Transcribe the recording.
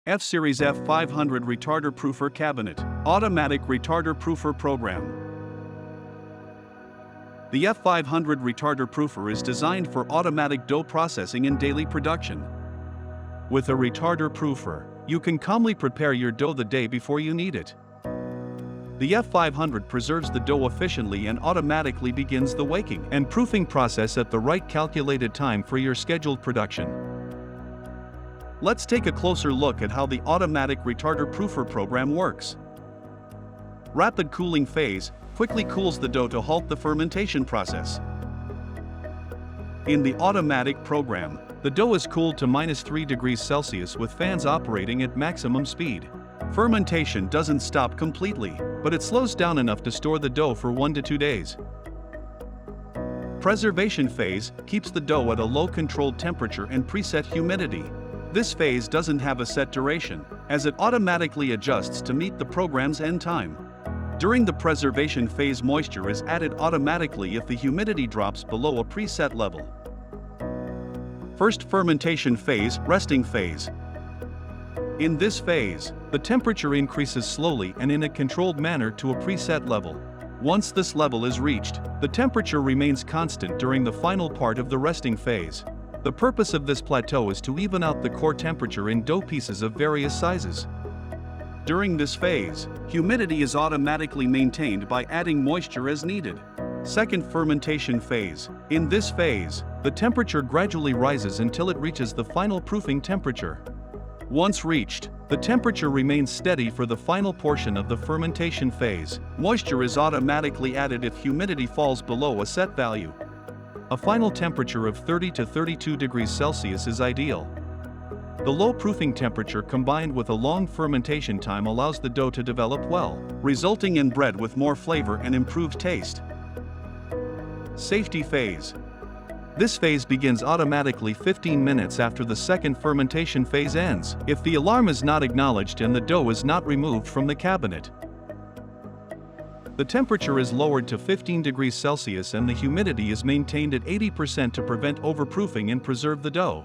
F-Series F500 Retarder-Proofer Cabinet, Automatic Retarder-Proofer Program. The F500 Retarder-Proofer is designed for automatic dough processing in daily production. With a retarder-proofer, you can calmly prepare your dough the day before you need it. The F500 preserves the dough efficiently and automatically begins the waking and proofing process at the right calculated time for your scheduled production. Let's take a closer look at how the automatic retarder-proofer program works. Rapid cooling phase quickly cools the dough to halt the fermentation process. In the automatic program, the dough is cooled to -3 degrees Celsius with fans operating at maximum speed. Fermentation doesn't stop completely, but it slows down enough to store the dough for 1 to 2 days. Preservation phase keeps the dough at a low controlled temperature and preset humidity. This phase doesn't have a set duration, as it automatically adjusts to meet the program's end time. During the preservation phase, moisture is added automatically if the humidity drops below a preset level. First fermentation phase, resting phase. In this phase, the temperature increases slowly and in a controlled manner to a preset level. Once this level is reached, the temperature remains constant during the final part of the resting phase. The purpose of this plateau is to even out the core temperature in dough pieces of various sizes. During this phase, humidity is automatically maintained by adding moisture as needed. Second fermentation phase. In this phase, the temperature gradually rises until it reaches the final proofing temperature. Once reached, the temperature remains steady for the final portion of the fermentation phase. Moisture is automatically added if humidity falls below a set value. A final temperature of 30 to 32 degrees Celsius is ideal. The low proofing temperature combined with a long fermentation time allows the dough to develop well, resulting in bread with more flavor and improved taste. Safety phase. This phase begins automatically 15 minutes after the second fermentation phase ends, if the alarm is not acknowledged and the dough is not removed from the cabinet. The temperature is lowered to 15 degrees Celsius and the humidity is maintained at 80% to prevent overproofing and preserve the dough.